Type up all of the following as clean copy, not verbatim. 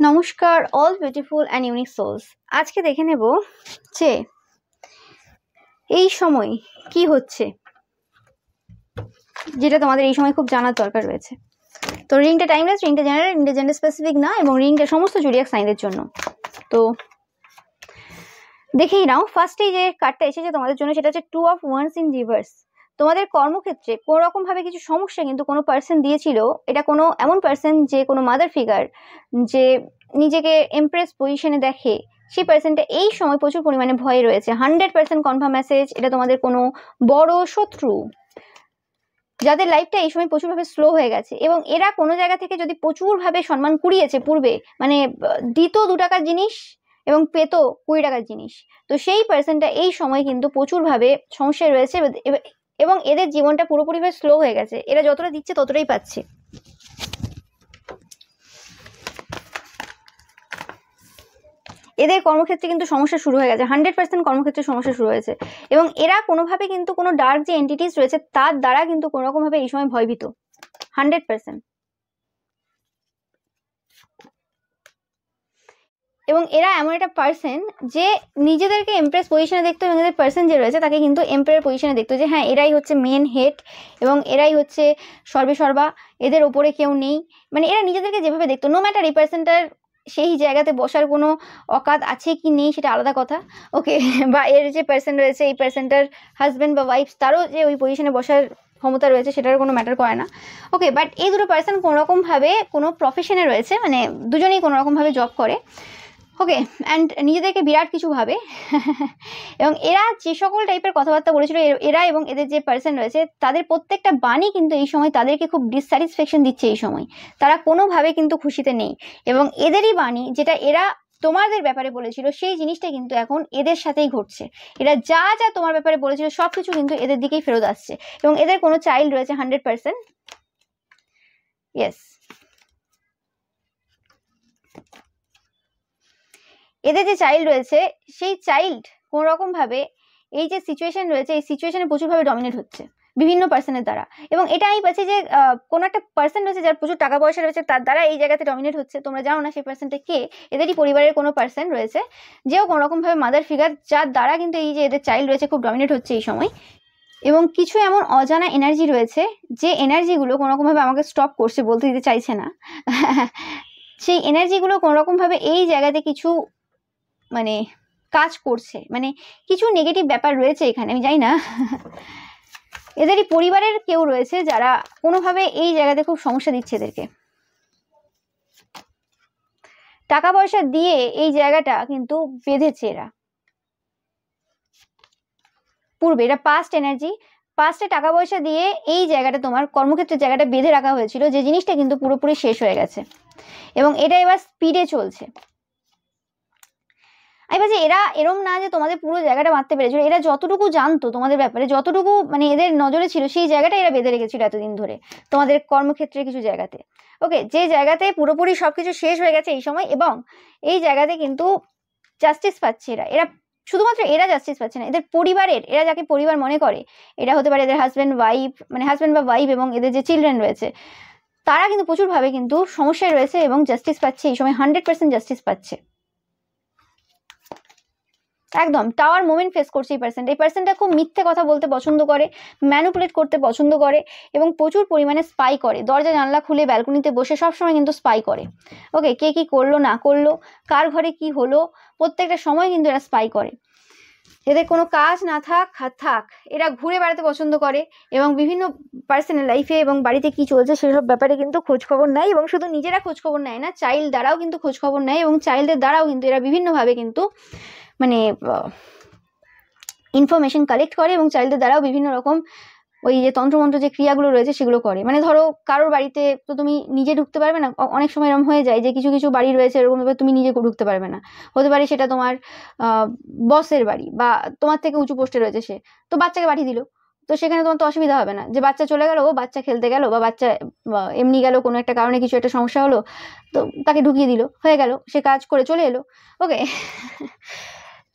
নমস্কার all beautiful and unique souls. আজকে দেখে নেব যে এই সময় কি হচ্ছে, যেটা তোমাদের এই সময় খুব জানার দরকার রয়েছে। তো রিংটা টাইমলেস, রিংটা জেনারেল, রিংটা জেন্ডার স্পেসিফিক না, এবং রিংটা সমস্ত জুডিয়াক সাইনদের জন্য। তো দেখেই নাও, ফার্স্টেই যে কার্ডটা এসেছে তোমাদের জন্য সেটা হচ্ছে 2 of Wands ইন রিভার্স। তোমাদের কর্মক্ষেত্রে কোনো রকম ভাবে কিছু সমস্যা কিন্তু কোনো পার্সন দিয়েছিল। এটা কোনো এমন পার্সন যে কোনো মাদার ফিগার যে নিজেকে এমপ্রেস পজিশনে দেখে, সেই পার্সনটা এই সময় প্রচুর পরিমাণে ভয়ে রয়েছে। 100% কনফার্ম মেসেজ, এটা তোমাদের কোনো বড় শত্রু যাদের লাইফটা এই সময় প্রচুরভাবে স্লো হয়ে গেছে, এবং এরা কোনো জায়গা থেকে যদি প্রচুরভাবে সম্মান কুড়িয়েছে পূর্বে, মানে দিত 2 টাকার জিনিস এবং পেত 20 টাকার জিনিস, তো সেই পার্সনটা এই সময় কিন্তু প্রচুরভাবে সমস্যায় রয়েছে এবং এদের জীবনটা পুরোপুরিভাবে স্লো হয়ে গেছে। এরা যতটা দিচ্ছে ততটাই পাচ্ছে। এদের কর্মক্ষেত্রে কিন্তু সমস্যা শুরু হয়ে গেছে, 100% কর্মক্ষেত্রে সমস্যা শুরু হয়েছে, এবং এরা কোনোভাবে কিন্তু কোনো ডার্ক যে এন্টিটিস রয়েছে তার দ্বারা কিন্তু কোনো রকমভাবে এই সময় ভয়ভীত 100%। এবং এরা এমন একটা পার্সন যে নিজেদেরকে এমপ্রেস পজিশনে দেখতো, এবং এদের পার্সন যে রয়েছে তাকে কিন্তু এমপ্রের পজিশনে দেখতো, যে হ্যাঁ এরাই হচ্ছে মেন হেড এবং এরাই হচ্ছে সর্বেসর্বা, এদের ওপরে কেউ নেই। মানে এরা নিজেদেরকে যেভাবে দেখতো, নো ম্যাটার এই পার্সনটার সেই জায়গাতে বসার কোনো অকাত আছে কি নেই সেটা আলাদা কথা, ওকে, বা এর যে পার্সন রয়েছে এই পার্সনটার হাজব্যান্ড বা ওয়াইফ তারও যে ওই পজিশনে বসার ক্ষমতা রয়েছে সেটার কোনো ম্যাটার করে না, ওকে। বাট এই দুটো পার্সন কোনোরকমভাবে কোনো প্রফেশনে রয়েছে, মানে দুজনেই কোনোরকমভাবে জব করে, ওকে, অ্যান্ড নিজেদেরকে বিরাট কিছু ভাবে এবং এরা যে সকল টাইপের কথাবার্তা বলেছিল, এরা এবং এদের যে পার্সন রয়েছে তাদের প্রত্যেকটা বাণী কিন্তু এই সময় তাদেরকে খুব ডিসস্যাটিসফ্যাকশন দিচ্ছে। এই সময় তারা কোনোভাবে কিন্তু খুশিতে নেই, এবং এদেরই বাণী যেটা এরা তোমাদের ব্যাপারে বলেছিল সেই জিনিসটা কিন্তু এখন এদের সাথেই ঘটছে। এরা যা যা তোমার ব্যাপারে বলেছিল সব কিছু কিন্তু এদের দিকেই ফেরত আসছে, এবং এদের কোনো চাইল্ড রয়েছে 100%, ইয়েস। এদের যে চাইল্ড রয়েছে সেই চাইল্ড কোন রকম ভাবে এই যে সিচুয়েশন রয়েছে এই সিচুয়েশনে প্রচুরভাবে ডমিনেট হচ্ছে বিভিন্ন পার্সনের দ্বারা, এবং এটা আমি পাচ্ছি যে কোনো একটা পার্সন রয়েছে যার প্রচুর টাকা পয়সা রয়েছে তার দ্বারা এই জায়গাতে ডমিনেট হচ্ছে। তোমরা জানো না সেই পার্সনটা কে, এদেরই পরিবারের কোনো পার্সন রয়েছে যেও কোনো রকম ভাবে মাদার ফিগার, যার দ্বারা কিন্তু এই যে এদের চাইল্ড রয়েছে খুব ডমিনেট হচ্ছে এই সময়। এবং কিছু এমন অজানা এনার্জি রয়েছে যে এনার্জিগুলো কোনো রকম ভাবে আমাকে স্টপ করছে, বলতে দিতে চাইছে না সেই এনার্জিগুলো কোনো রকম ভাবে এই জায়গাতে কিছু মানে কাজ করছে, মানে কিছু নেগেটিভ ব্যাপার রয়েছে এখানে, আমি জানি না এদেরই পরিবারের কেউ রয়েছে যারা কোনোভাবে এই জায়গাতে খুব সমস্যা দিচ্ছে এদেরকে। টাকা পয়সা দিয়ে এই জায়গাটা কিন্তু বেঁধেছে এরা পূর্বে, এটা পাস্ট এনার্জি। পাস্টে টাকা পয়সা দিয়ে এই জায়গাটা তোমার কর্মক্ষেত্রের জায়গাটা বেঁধে রাখা হয়েছিল, যে জিনিসটা কিন্তু পুরোপুরি শেষ হয়ে গেছে, এবং এটা এবার স্পিডে চলছে। এবার যে এরা এরম না যে তোমাদের পুরো জায়গাটা মারতে পেরেছিল, এরা যতটুকু জানতো তোমাদের ব্যাপারে, যতটুকু মানে এদের নজরে ছিল সেই জায়গাটা এরা বেঁধে রেখেছিল এতদিন ধরে তোমাদের কর্মক্ষেত্রে কিছু জায়গাতে, ওকে, যে জায়গাতে পুরোপুরি সবকিছু শেষ হয়ে গেছে এই সময়, এবং এই জায়গাতে কিন্তু জাস্টিস পাচ্ছে এরা। এরা শুধুমাত্র এরা জাস্টিস পাচ্ছে না, এদের পরিবারের, এরা যাকে পরিবার মনে করে, এটা হতে পারে এদের হাজব্যান্ড ওয়াইফ, মানে হাজব্যান্ড বা ওয়াইফ, এবং এদের যে চিলড্রেন রয়েছে তারা কিন্তু প্রচুরভাবে কিন্তু সমস্যায় রয়েছে এবং জাস্টিস পাচ্ছে এই সময়, 100% জাস্টিস পাচ্ছে। একদম টাওয়ার মোমেন্ট ফেস করছে এই পার্সনটা। এই পার্সনটা খুব মিথ্যে কথা বলতে পছন্দ করে, ম্যানুপুলেট করতে পছন্দ করে, এবং প্রচুর পরিমাণে স্পাই করে। দরজা জানলা খুলে ব্যালকনিতে বসে সবসময় কিন্তু স্পাই করে, ওকে, কে কি করলো না করলো, কার ঘরে কি হলো, প্রত্যেকটা সময় কিন্তু এরা স্পাই করে। এদের কোনো কাজ না থাক থাক এরা ঘুরে বেড়াতে পছন্দ করে, এবং বিভিন্ন পার্সোনাল লাইফে এবং বাড়িতে কি চলছে সেসব ব্যাপারে কিন্তু খোঁজ খবর নেয়, এবং শুধু নিজেরা খোঁজ খবর নেয় না, চাইল্ড দ্বারাও কিন্তু খোঁজ খবর নেয়, এবং চাইল্ডের দ্বারাও কিন্তু এরা বিভিন্নভাবে কিন্তু মানে ইনফরমেশন কালেক্ট করে, এবং চাইল্ডদের দ্বারাও বিভিন্ন রকম ওই যে তন্ত্রমন্ত্র যে ক্রিয়াগুলো রয়েছে সেগুলো করে। মানে ধরো কারোর বাড়িতে তো তুমি নিজে ঢুকতে পারবে না, অনেক সময় এরকম হয়ে যায় যে কিছু কিছু বাড়ি রয়েছে এরকমভাবে তুমি নিজে ঢুকতে পারবে না, হতে পারে সেটা তোমার বসের বাড়ি বা তোমার থেকে উঁচু পোস্টে রয়েছে সে, তো বাচ্চাকে পাঠিয়ে দিল, তো সেখানে তোমার তো অসুবিধা হবে না যে বাচ্চা চলে গেল, ও বাচ্চা খেলতে গেল বা বাচ্চা এমনি গেল, কোনো একটা কারণে কিছু একটা সমস্যা হলো তো তাকে ঢুকিয়ে দিল, হয়ে গেল, সে কাজ করে চলে এলো, ওকে।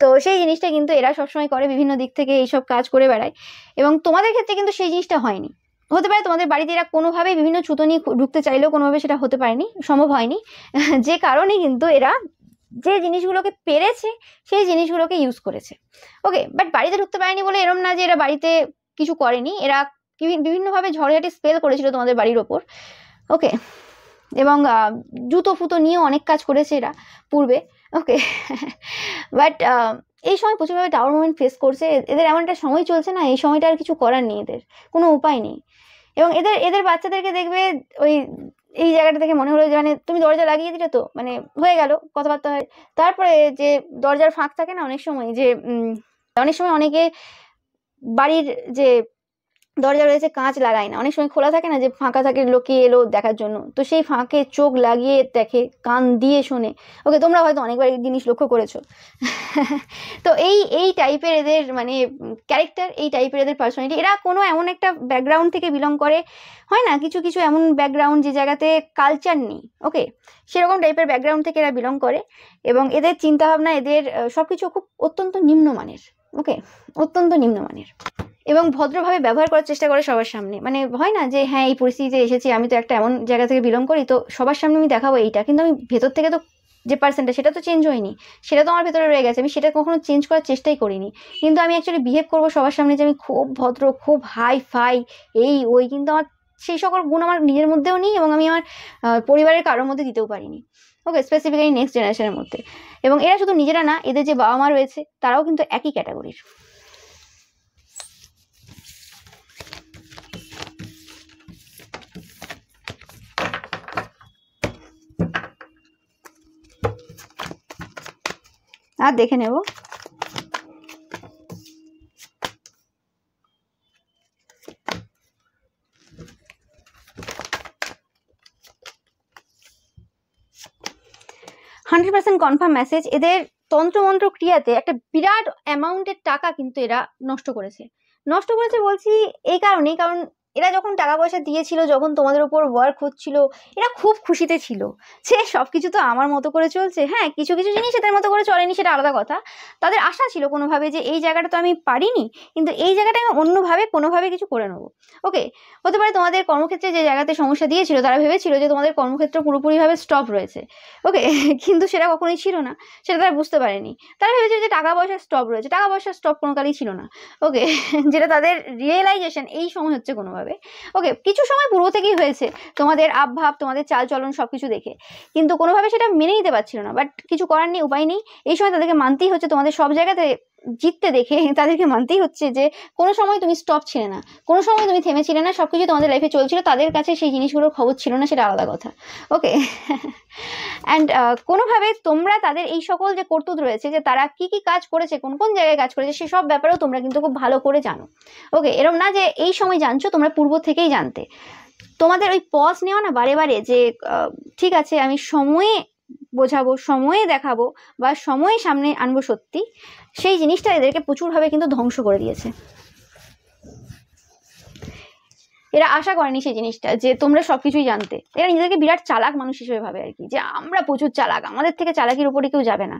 তো সেই জিনিসটা কিন্তু এরা সবসময় করে, বিভিন্ন দিক থেকে এইসব কাজ করে বেড়ায়, এবং তোমাদের ক্ষেত্রে কিন্তু সেই জিনিসটা হয়নি, হতে পারে তোমাদের বাড়িতে এরা কোনোভাবেই বিভিন্ন ছুতো নিয়ে ঢুকতে চাইলেও কোনোভাবে সেটা হতে পারেনি, সম্ভব হয়নি, যে কারণে কিন্তু এরা যে জিনিসগুলোকে পেরেছে সেই জিনিসগুলোকে ইউজ করেছে। ওকে, বাট বাড়িতে ঢুকতে পারেনি বলে এরম না যে এরা বাড়িতে কিছু করেনি, এরা বিভিন্নভাবে ঝড়ঝাটি স্পেল করেছিল তোমাদের বাড়ির ওপর। ওকে, এবং জুতো ফুতো নিয়েও অনেক কাজ করেছে এরা পূর্বে। ওকে, বাট এই সময় প্রচুরভাবে টাওয়ার মুভমেন্ট ফেস করছে। এদের এমন একটা সময় চলছে না, এই সময়টা আর কিছু করার নেই, এদের কোনো উপায় নেই। এবং এদের বাচ্চাদেরকে দেখবে ওই এই জায়গাটা থেকে মনে হলো যে মানে তুমি দরজা লাগিয়ে দিলে তো মানে হয়ে গেল, কথাবার্তা হয়। তারপরে যে দরজার ফাঁক থাকে না অনেক সময়, যে অনেক সময় অনেকে বাড়ির যে দরজা রয়েছে কাঁচ লাগায় না, অনেক সময় খোলা থাকে না, যে ফাঁকা থাকে, লোকে এলো দেখার জন্য, তো সেই ফাঁকে চোখ লাগিয়ে দেখে, কান দিয়ে শোনে। ওকে, তোমরা হয়তো অনেকবার এই জিনিস লক্ষ্য করেছো। তো এই টাইপের এদের মানে ক্যারেক্টার, এই টাইপের এদের পার্সোনালিটি। এরা কোনো এমন একটা ব্যাকগ্রাউন্ড থেকে বিলং করে, হয় না কিছু কিছু এমন ব্যাকগ্রাউন্ড যে জায়গাতে কালচার নেই, ওকে, সেরকম টাইপের ব্যাকগ্রাউন্ড থেকে এরা বিলং করে। এবং এদের চিন্তাভাবনা, এদের সবকিছু খুব অত্যন্ত নিম্নমানের। ওকে, অত্যন্ত নিম্নমানের, এবং ভদ্রভাবে ব্যবহার করার চেষ্টা করে সবার সামনে। মানে হয় না যে হ্যাঁ এই পরিস্থিতিতে এসেছি, আমি তো একটা এমন জায়গা থেকে বিলং করি, তো সবার সামনে আমি দেখাবো এইটা, কিন্তু আমি ভেতর থেকে তো যে পার্সেন্টটা সেটা তো চেঞ্জ হয়নি, সেটা তো আমার ভেতরে রয়ে গেছে, আমি সেটা কখনো চেঞ্জ করার চেষ্টাই করিনি। কিন্তু আমি অ্যাকচুয়ালি বিহেভ করবো সবার সামনে যে আমি খুব ভদ্র, খুব হাই ফাই, এই ওই, কিন্তু আমার সেই সকল গুণ আমার নিজের মধ্যেও নেই, এবং আমি আমার পরিবারের কারোর মধ্যে দিতেও পারিনি। ওকে, স্পেসিফিক্যালি নেক্সট জেনারেশনের মধ্যে। এবং এরা শুধু নিজেরা না, এদের যে বাবা মা রয়েছে তারাও কিন্তু একই ক্যাটাগরির। আর দেখে নেব। হান্ড্রেড% কনফার্ম মেসেজ, এদের তন্ত্রমন্ত্র ক্রিয়াতে একটা বিরাট অ্যামাউন্টের টাকা কিন্তু এরা নষ্ট করেছে। নষ্ট করেছে বলছি এই কারণেই, কারণ এরা যখন টাকা পয়সা দিয়েছিল, যখন তোমাদের উপর ওয়ার্ক হচ্ছিল, এরা খুব খুশিতে ছিল যে সব কিছু তো আমার মতো করে চলছে। হ্যাঁ, কিছু কিছু জিনিস এদের মতো করে চলেনি, সেটা আলাদা কথা। তাদের আশা ছিল কোনোভাবে যে এই জায়গাটা তো আমি পারিনি, কিন্তু এই জায়গাটা আমি অন্যভাবে কোনোভাবে কিছু করে নেবো। ওকে, হতে পারে তোমাদের কর্মক্ষেত্রে যে জায়গাতে সমস্যা দিয়েছিল, তারা ভেবেছিল যে তোমাদের কর্মক্ষেত্র পুরোপুরিভাবে স্টপ রয়েছে। ওকে, কিন্তু সেটা কখনোই ছিল না, সেটা তারা বুঝতে পারেনি। তারা ভেবেছিল যে টাকা পয়সা স্টপ রয়েছে, টাকা পয়সা স্টপ কোনো কালেই ছিল না। ওকে, যেটা তাদের রিয়েলাইজেশন এই সময় হচ্ছে কোনোভাবে। ওকে, কিছু সময় পূর্ব থেকেই হয়েছে, তোমাদের আবভাব, তোমাদের চালচলন সবকিছু দেখে, কিন্তু কোনোভাবে সেটা মেনে নিতে পারছিল না। বাট কিছু করার নেই, উপায় নেই, এই সময় তাদেরকে মানতেই হচ্ছে। তোমাদের সব জায়গাতে জিততে দেখে তাদেরকে মানতেই হচ্ছে যে কোনো সময় তুমি স্টপ ছিলে না, কোনো সময় তুমি থেমেছিলে না, সবকিছু তোমাদের লাইফে চলছিল। তাদের কাছে সেই জিনিসগুলোর খবর ছিল না, সেটা আলাদা কথা। ওকে, অ্যান্ড কোনোভাবে তোমরা তাদের এই সকল যে কর্তৃত্ব রয়েছে, যে তারা কি কি কাজ করেছে, কোন কোন জায়গায় কাজ করেছে, সেসব ব্যাপারেও তোমরা কিন্তু খুব ভালো করে জানো। ওকে, এরকম না যে এই সময় জানছো, তোমরা পূর্ব থেকেই জানতে। তোমাদের ওই পজ নেওয়া না বারে বারে, যে ঠিক আছে আমি সময়ে বোঝাবো, সময়ে দেখাবো, বা সময়ে সামনে আনবো সত্যি, সেই জিনিসটা এদেরকে প্রচুরভাবে কিন্তু ধ্বংস করে দিয়েছে। এরা আশা করেনি সেই জিনিসটা, যে তোমরা সবকিছুই জানতে। এরা নিজেদেরকে বিরাট চালাক মানুষ হিসেবে ভাবে আর কি, যে আমরা প্রচুর চালাক, আমাদের থেকে চালাকির উপরে কেউ যাবে না।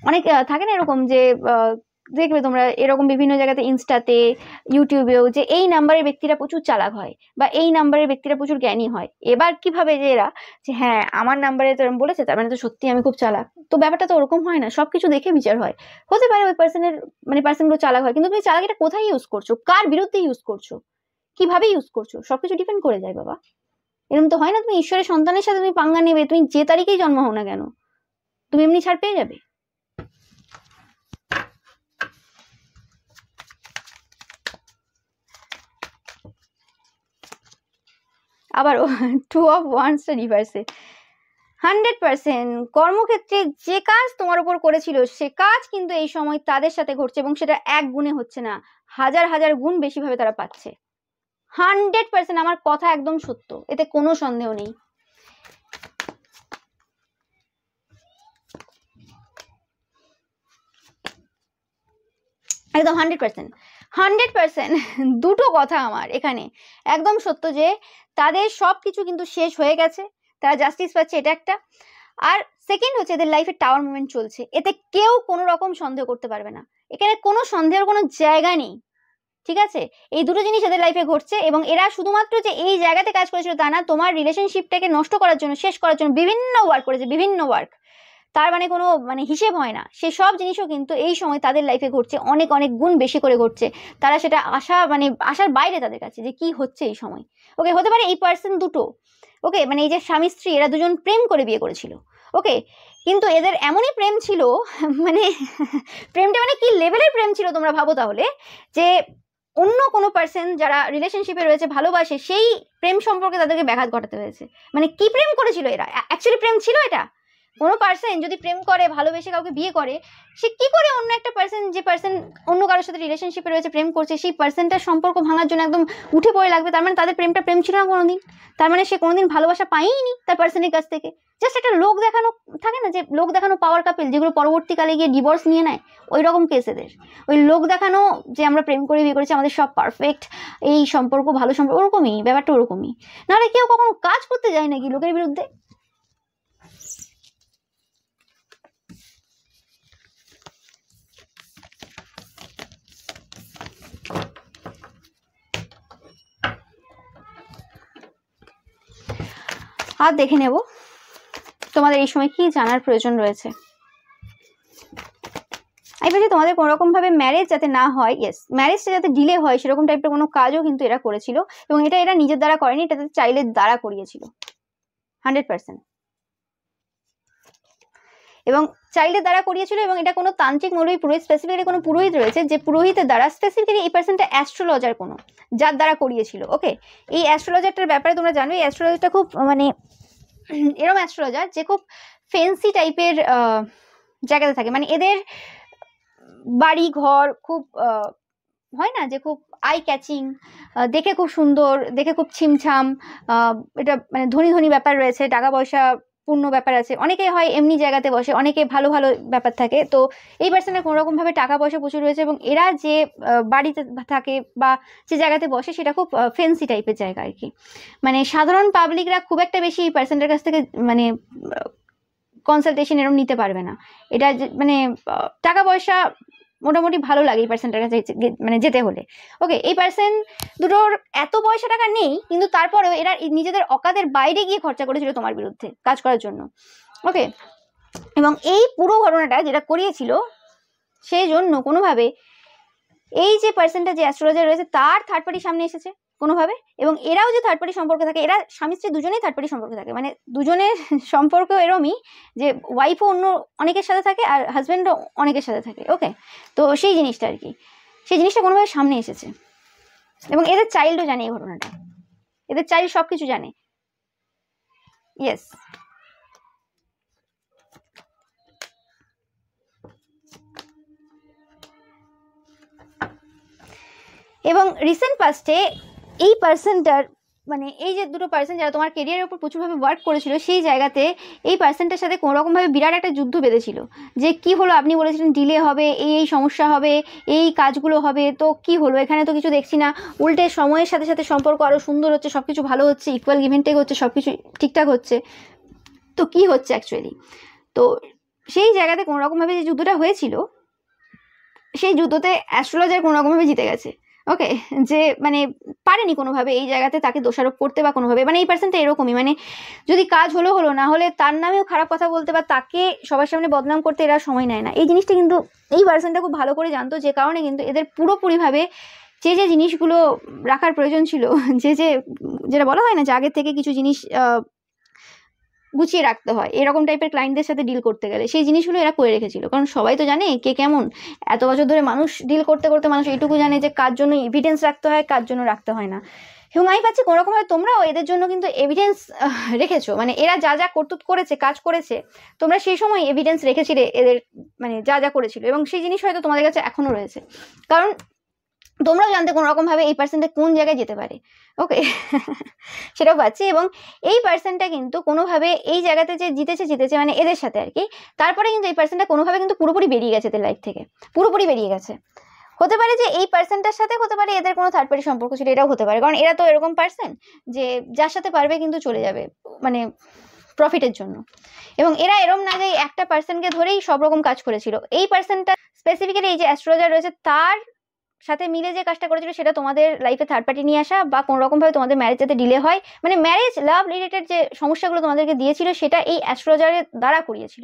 অনেক থাকে না এরকম, যে দেখবে তোমরা এরকম বিভিন্ন জায়গাতে, ইনস্টাতে, ইউটিউবেও, যে এই নাম্বারের ব্যক্তিরা প্রচুর চালাক হয়, বা এই নাম্বারের ব্যক্তিরা প্রচুর জ্ঞানী হয়। এবার কিভাবে যে এরা যে হ্যাঁ আমার নাম্বারে তো এরকম বলেছে, তার মানে তো সত্যি আমি খুব চালাক। তো ব্যাপারটা তো ওরকম হয় না, সবকিছু দেখে বিচার হয়। হতে পারে ওই পার্সনগুলো চালাক হয়, কিন্তু তুমি চালাকিটা কোথায় ইউজ করছো, কার বিরুদ্ধে ইউজ করছো, কিভাবে ইউজ করছো, সবকিছু ডিপেন্ড করে যায় বাবা। এরকম তো হয় না তুমি ঈশ্বরের সন্তানের সাথে তুমি পাঙ্গা নেবে, তুমি যে তারিখেই জন্ম হও না কেন, তুমি এমনি ছাড় পেয়ে যাবে। আবারও 2 of Wands রিভার্সে। 100% কর্মক্ষেত্রে যে কাজ তোমার উপর করেছিল, সে কাজ কিন্তু এই সময় তাদের সাথে ঘটছে, এবং সেটা এক গুণে হচ্ছে না, হাজার হাজার গুণ বেশি ভাবে তারা পাচ্ছে। 100% আমার কথা একদম সত্য, এতে কোনো সন্দেহ নেই। একদম 100%। দুটো কথা আমার এখানে একদম সত্য, যে তাদের সবকিছু কিন্তু শেষ হয়ে গেছে, তারা জাস্টিস পাচ্ছে, এটা একটা। আর সেকেন্ড হচ্ছে এদের লাইফে টাওয়ার মুভমেন্ট চলছে, এতে কেউ কোনো রকম সন্দেহ করতে পারবে না, এখানে কোনো সন্দেহের কোনো জায়গা নেই। ঠিক আছে, এই দুটো জিনিস এদের লাইফে ঘটছে। এবং এরা শুধুমাত্র যে এই জায়গাতে কাজ করেছিল তা না, তোমার রিলেশনশিপটাকে নষ্ট করার জন্য, শেষ করার জন্য বিভিন্ন ওয়ার্ক করেছে, বিভিন্ন ওয়ার্ক, তার মানে কোনো মানে হিসেব হয় না। সে সব জিনিসও কিন্তু এই সময় তাদের লাইফে ঘটছে, অনেক অনেক গুণ বেশি করে ঘটছে। তারা সেটা আশার বাইরে তাদের কাছে যে কি হচ্ছে এই সময়। ওকে, হতে পারে এই পার্সন দুটো, ওকে, মানে এই যে স্বামী স্ত্রী, এরা দুজন প্রেম করে বিয়ে করেছিল। ওকে, কিন্তু এদের এমনই প্রেম ছিল, মানে প্রেমটা মানে কি লেভেলের প্রেম ছিল তোমরা ভাবো তাহলে, যে অন্য কোনো পার্সন যারা রিলেশনশিপে রয়েছে, ভালোবাসে, সেই প্রেম সম্পর্কে তাদেরকে ব্যাঘাত ঘটাতে হয়েছে। মানে কি প্রেম করেছিল এরা, অ্যাকচুয়ালি প্রেম ছিল এটা? কোনো পার্সন যদি প্রেম করে, ভালোবেসে কাউকে বিয়ে করে, সে কি করে অন্য একটা পার্সন, যে পার্সন অন্য কারোর সাথে রিলেশনশিপে রয়েছে, প্রেম করছে, সেই পার্সনটার সম্পর্ক ভাঙার জন্য একদম উঠে পড়ে লাগবে? তার মানে তাদের প্রেমটা প্রেম ছিল না কোনোদিন। তার মানে সে কোনোদিন ভালোবাসা পায়নি তার পার্সনের কাছ থেকে। জাস্ট একটা লোক দেখানো থাকে না, যে লোক দেখানো পাওয়ার কাপেল, যেগুলো পরবর্তীকালে গিয়ে ডিভোর্স নিয়ে নেয়, ওই রকম কেস এদের। ওই লোক দেখানো যে আমরা প্রেম করে বিয়ে করেছি, আমাদের সব পারফেক্ট, এই সম্পর্ক ভালো সম্পর্ক, ওরকমই ব্যাপারটা, ওরকমই। নাহলে কেউ কখনো কাজ করতে যায় নাকি লোকের বিরুদ্ধে? আর দেখে নেব তোমাদের এই সময় কি জানার প্রয়োজন রয়েছে। এবারে তোমাদের কোনো রকম ভাবে ম্যারেজ যাতে না হয়, ইয়েস, ম্যারেজটা যাতে ডিলে হয়, সেরকম টাইপের কোনো কাজও কিন্তু এরা করেছিল। এবং এটা এরা নিজের দ্বারা করেনি, এটা চাইল্ডের দ্বারা করিয়েছিল 100%। এবং চাইল্ডের দ্বারা করিয়েছিল। এবং এটা কোনো তান্ত্রিক মৌলবী পুরোহিত, স্পেসিফিক্যালি কোনো পুরোহিত রয়েছে, যে পুরোহিতের দ্বারা, স্পেসিফিক্যালি এই পার্সনটা অ্যাস্ট্রোলজার কোনো, যার দ্বারা করিয়েছিল। ওকে, এই অ্যাস্ট্রোলজারটার ব্যাপারে তোমরা জানো, এই অ্যাস্ট্রোলজারটা খুব মানে এরকম অ্যাস্ট্রোলজার যে খুব ফেন্সি টাইপের জায়গাতে থাকে। মানে এদের বাড়ি ঘর খুব হয় না যে খুব আই ক্যাচিং, দেখে খুব সুন্দর, দেখে খুব ছিমছাম, এটা মানে ধনী ধনী ব্যাপার রয়েছে, টাকা পয়সা পূর্ণ ব্যাপার আছে। অনেকে হয় এমনি জায়গাতে বসে, অনেকে ভালো ভালো ব্যাপার থাকে। তো এই পার্সনের কোনো রকম ভাবে টাকা পয়সা প্রচুর রয়েছে, এবং এরা যে বাড়িতে থাকে বা যে জায়গাতে বসে, সেটা খুব ফেন্সি টাইপের জায়গা আর কি। মানে সাধারণ পাবলিকরা খুব একটা বেশি এই পার্সনটার কাছ থেকে মানে কনসালটেশন এরকম নিতে পারবে না। এটা মানে টাকা পয়সা মোটামুটি ভালো লাগে এই পার্সনটার কাছে মানে যেতে হলে। ওকে, এই পার্সন দুটোর এত পয়সা টাকা নেই, কিন্তু তারপরেও এরা নিজেদের অকাদের বাইরে গিয়ে খরচা করেছিল তোমার বিরুদ্ধে কাজ করার জন্য। ওকে, এবং এই পুরো ঘটনাটা যেটা করিয়েছিল, সেই জন্য কোনোভাবে এই যে পার্সনটা, যে অ্যাস্ট্রোলজার রয়েছে, তার থার্ড পার্টি সামনে এসেছে কোনোভাবে। এবং এরাও যে থার্ড পার্টি সম্পর্কে থাকে, এরা স্বামী স্ত্রী দুজনেই থার্ড পার্টি সম্পর্কে থাকে। মানে দুজনের সম্পর্ক এরমই যে ওয়াইফও অন্য অনেকের সাথে থাকে আর হাজব্যান্ডও অনেকের সাথে থাকে। ওকে, তো সেই জিনিসটা আর কি, সেই জিনিসটা কোনোভাবে সামনে এসেছে। এবং এদের চাইল্ডও জানে এই ঘটনাটা, এদের চাইল্ড সব কিছু জানে। ইয়েস, এবং রিসেন্ট পাস্টে এই পার্সনটার মানে এই যে দুটো পার্সন যারা তোমার কেরিয়ারের উপর প্রচুরভাবে ওয়ার্ক করেছিল, সেই জায়গাতে এই পার্সনটার সাথে কোনো রকমভাবে বিরাট একটা যুদ্ধ বেঁধেছিল। যে কি হলো, আপনি বলেছিলেন ডিলে হবে, এই সমস্যা হবে, এই কাজগুলো হবে, তো কি হলো? এখানে তো কিছু দেখছি না, উল্টে সময়ের সাথে সাথে সম্পর্ক আরও সুন্দর হচ্ছে, সব কিছু ভালো হচ্ছে, ইকুয়াল গিভ এন্ড টেক হচ্ছে, সব কিছু ঠিকঠাক হচ্ছে। তো কি হচ্ছে অ্যাকচুয়ালি? তো সেই জায়গাতে কোনো রকমভাবে যে যুদ্ধটা হয়েছিল, সেই যুদ্ধতে অ্যাস্ট্রোলজার কোনো রকমভাবে জিতে গেছে। ওকে, যে মানে পারেনি কোনোভাবে এই জায়গাতে তাকে দোষারোপ করতে বা কোনোভাবে, মানে এই পার্সনটা এরকমই, মানে যদি কাজ হলো হলো, না হলে তার নামেও খারাপ কথা বলতে বা তাকে সবার সামনে বদনাম করতে এরা সময় নেয় না। এই জিনিসটা কিন্তু এই পার্সনটা খুব ভালো করে জানতো, যে কারণে কিন্তু এদের পুরোপুরিভাবে যে যে জিনিসগুলো রাখার প্রয়োজন ছিল, যেটা বলা হয় না যে আগের থেকে কিছু জিনিস গুছিয়ে রাখতে হয় এরকম টাইপের ক্লায়েন্টদের সাথে ডিল করতে গেলে, সেই জিনিসগুলো এরা করে রেখেছিল। কারণ সবাই তো জানে কে কেমন। এত বছর ধরে মানুষ ডিল করতে করতে মানুষ এইটুকু জানে যে কার জন্য এভিডেন্স রাখতে হয়, কার জন্য রাখতে হয় না। এবং আমি পাচ্ছি কোনো রকমভাবে তোমরাও এদের জন্য কিন্তু এভিডেন্স রেখেছো। মানে এরা যা যা করতুত করেছে, কাজ করেছে, তোমরা সেই সময় এভিডেন্স রেখেছিলে এদের, মানে যা যা করেছিল। এবং সেই জিনিস হয়তো তোমাদের কাছে এখনো রয়েছে, কারণ তোমরাও জানতে কোনো রকমভাবে এই পার্সনটা কোন জায়গায় যেতে পারে। ওকে, সেটাও পাচ্ছি। এবং এই পার্সনটা কিন্তু কোনোভাবে এই জায়গাতে যে জিতেছে মানে এদের সাথে আর কি, তারপরে কিন্তু এই পার্সনটা কোনোভাবে কিন্তু পুরোপুরি বেরিয়ে গেছে এদের লাইফ থেকে, পুরোপুরি বেরিয়ে গেছে। হতে পারে যে এই পার্সনটার সাথে হতে পারে এদের কোনো থার্ড পার্টি সম্পর্ক ছিল, এটাও হতে পারে। কারণ এরা তো এরকম পার্সন যে যার সাথে পারবে কিন্তু চলে যাবে, মানে প্রফিটের জন্য। এবং এরা এরকম না যে একটা পার্সনকে ধরেই সব রকম কাজ করেছিল। এই পার্সনটা স্পেসিফিক্যালি এই যে অ্যাস্ট্রোলজার রয়েছে, তার সাথে মিলে যে কাজটা করেছিল সেটা তোমাদের লাইফে থার্ড পার্টি নিয়ে আসা, বা কোনো রকমভাবে তোমাদের ম্যারেজ যাতে ডিলে হয়, মানে ম্যারেজ লাভ রিলেটেড যে সমস্যাগুলো তোমাদেরকে দিয়েছিল সেটা এই অ্যাস্ট্রোলজারের দ্বারা করিয়েছিল।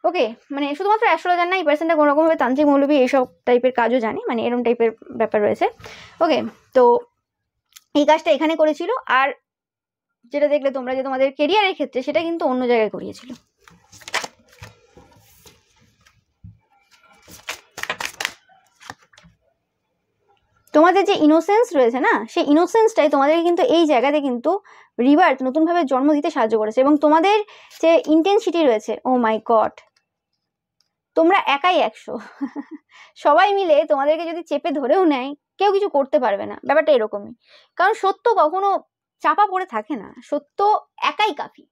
ওকে, মানে শুধুমাত্র অ্যাস্ট্রোলজার না, এই পার্সনটা কোনো রকমভাবে তান্ত্রিক মৌলবী এইসব টাইপের কাজও জানে, মানে এরকম টাইপের ব্যাপার রয়েছে। ওকে, তো এই কাজটা এখানে করেছিল, আর যেটা দেখলে তোমরা যে তোমাদের কেরিয়ারের ক্ষেত্রে সেটা কিন্তু অন্য জায়গায় করিয়েছিল। তোমাদের যে ইনোসেন্স রয়েছে না, সেই ইনোসেন্সটাই তোমাদেরকে কিন্তু এই জায়গাতে কিন্তু রিবার্থ, নতুনভাবে জন্ম দিতে সাহায্য করেছে। এবং তোমাদের যে ইন্টেন্সিটি রয়েছে, ও মাই গড, তোমরা একাই 100 সবাই মিলে তোমাদেরকে যদি চেপে ধরেও নেয় কেউ কিছু করতে পারবে না, ব্যাপারটা এরকমই। কারণ সত্য কখনো চাপা পড়ে থাকে না, সত্য একাই কাফি,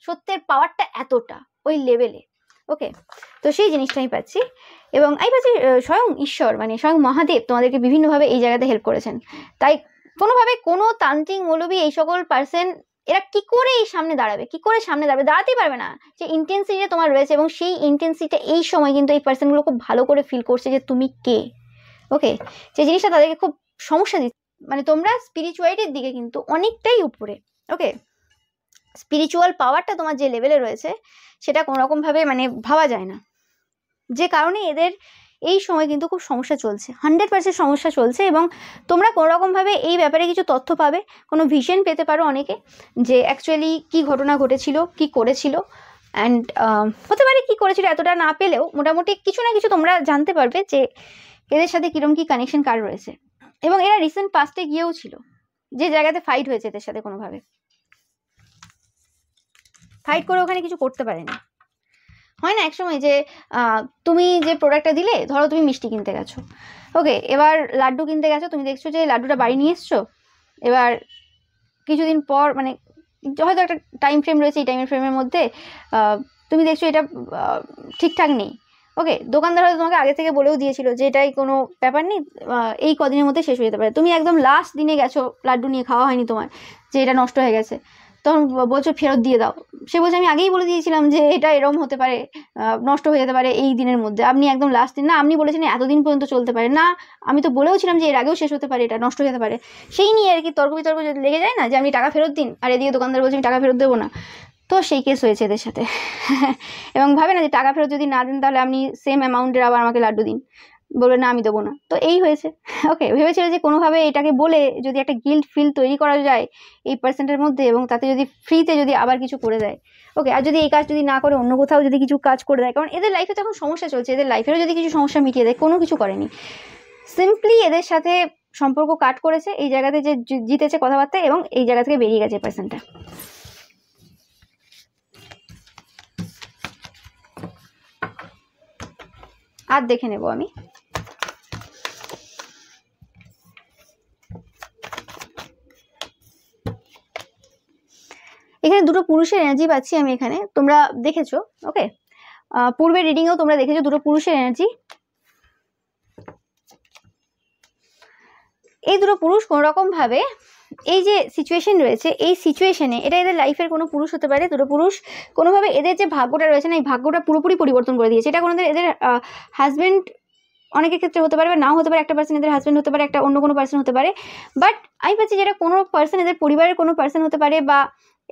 সত্যের পাওয়ারটা এতটা ওই লেভেলে। ওকে, তো সেই জিনিসটা আমি পাচ্ছি, এবং আমি পাচ্ছি স্বয়ং ঈশ্বর, মানে স্বয়ং মহাদেব তোমাদেরকে বিভিন্নভাবে এই জায়গাতে হেল্প করেছেন। তাই কোনোভাবে কোনো তান্ত্রিক মৌলবী এই সকল পার্সন এরা কি করে এই সামনে দাঁড়াবে, কি করে সামনে দাঁড়াবে, দাঁড়াতেই পারবে না। যে ইন্টেন্সিটি তোমার রয়েছে, এবং সেই ইন্টেন্সিটি এই সময় কিন্তু এই পার্সনগুলো খুব ভালো করে ফিল করছে যে তুমি কে। ওকে, যে জিনিসটা তাদেরকে খুব সমস্যা দিচ্ছে, মানে তোমরা স্পিরিচুয়ালিটির দিকে কিন্তু অনেকটাই উপরে। ওকে, স্পিরিচুয়াল পাওয়ারটা তোমার যে লেভেলে রয়েছে সেটা কোনো রকমভাবে মানে ভাবা যায় না, যে কারণে এদের এই সময় কিন্তু খুব সমস্যা চলছে, 100% সমস্যা চলছে। এবং তোমরা কোনো রকমভাবে এই ব্যাপারে কিছু তথ্য পাবে, কোনো ভিশন পেতে পারো অনেকে, যে অ্যাকচুয়ালি কি ঘটনা ঘটেছিল, কি করেছিল, অ্যান্ড হতে পারে কি করেছিল এতটা না পেলেও মোটামুটি কিছু না কিছু তোমরা জানতে পারবে যে এদের সাথে কিরম কি কানেকশন কার রয়েছে। এবং এরা রিসেন্ট পাস্টে গিয়েও ছিল, যে জায়গাতে ফাইট হয়েছে এদের সাথে, কোনোভাবে ফাইট করে ওখানে কিছু করতে পারেনি। হয় না একসময় যে তুমি যে প্রোডাক্টটা দিলে, ধরো তুমি মিষ্টি কিনতে গেছো, ওকে, এবার লাড্ডু কিনতে গেছো, তুমি দেখছো যে লাড্ডুটা বাড়ি নিয়ে এসছো, এবার কিছুদিন পর মানে হয়তো একটা টাইম ফ্রেম রয়েছে, এই টাইম ফ্রেমের মধ্যে তুমি দেখছো এটা ঠিকঠাক নেই। ওকে, দোকানদার হয়তো তোমাকে আগে থেকে বলেও দিয়েছিল যে এটাই কোনো ব্যাপার নেই, এই কদিনের মধ্যে শেষ হয়ে যেতে পারে। তুমি একদম লাস্ট দিনে গেছো, লাড্ডু নিয়ে খাওয়া হয়নি তোমার, যে এটা নষ্ট হয়ে গেছে, তখন বলছো ফেরত দিয়ে দাও। সে বলছে আমি আগেই বলে দিয়েছিলাম যে এটা এরকম হতে পারে, নষ্ট হয়ে যেতে পারে এই দিনের মধ্যে, আপনি একদম লাস্ট দিন না, আপনি বলেছেন এতদিন পর্যন্ত চলতে পারে না, আমি তো বলেও ছিলাম যে এর আগেও শেষ হতে পারে, এটা নষ্ট হয়ে যেতে পারে। সেই নিয়ে আর কি তর্ক বিতর্ক যদি লেগে যায় না, যে আপনি টাকা ফেরত দিন, আর এদিকে দোকানদার বলছে আমি টাকা ফেরত দেবো না, তো সেই কেস হয়েছে এদের সাথে। এবং ভাবে না যে টাকা ফেরত যদি না দেন তাহলে আপনি সেম অ্যামাউন্টের আবার আমাকে লাড্ডু দিন, বলবে না আমি দেবো না, তো এই হয়েছে। ওকে, ভেবেছিল যে কোনোভাবে এটাকে বলে যদি একটা গিল্ট ফিল তৈরি করা যায় এই পার্সেন্টের মধ্যে, এবং তাতে যদি ফ্রিতে যদি আবার কিছু করে দেয়। ওকে, আর যদি এই কাজ যদি না করে অন্য কোথাও যদি কিছু কাজ করে দেয়, কারণ এদের লাইফে তখন সমস্যা চলছে, এদের লাইফেরও যদি কিছু সমস্যা মিটিয়ে দেয়, কোনো কিছু করেনি, সিম্পলি এদের সাথে সম্পর্ক কাট করেছে, এই জায়গাতে যে জিতেছে কথাবার্তা, এবং এই জায়গা থেকে বেরিয়ে গেছে পার্সেন্টটা। আর দেখে নেব আমি। এখানে দুটো পুরুষের এনার্জি পাচ্ছি আমি এখানে, তোমরা দেখেছো। ওকে, পূর্বের রিডিংয়েও তোমরা দেখেছো দুটো পুরুষের এনার্জি। এই দুটো পুরুষ কোনো রকম ভাবে এই যে সিচুয়েশন রয়েছে, এই সিচুয়েশনে এটা এদের লাইফের কোনো পুরুষ হতে পারে, দুটো পুরুষ কোনোভাবে এদের যে ভাগ্যটা রয়েছে না, এই ভাগ্যটা পুরোপুরি পরিবর্তন করে দিয়েছে। এটা কোনো এদের হাজবেন্ড অনেকের ক্ষেত্রে হতে পারে, বা নাও হতে পারে, একটা পার্সন এদের হাজবেন্ড হতে পারে, একটা অন্য কোনো পার্সন হতে পারে। বাট আমি পাচ্ছি যেটা কোনো পার্সন এদের পরিবারের কোনো পার্সন হতে পারে, বা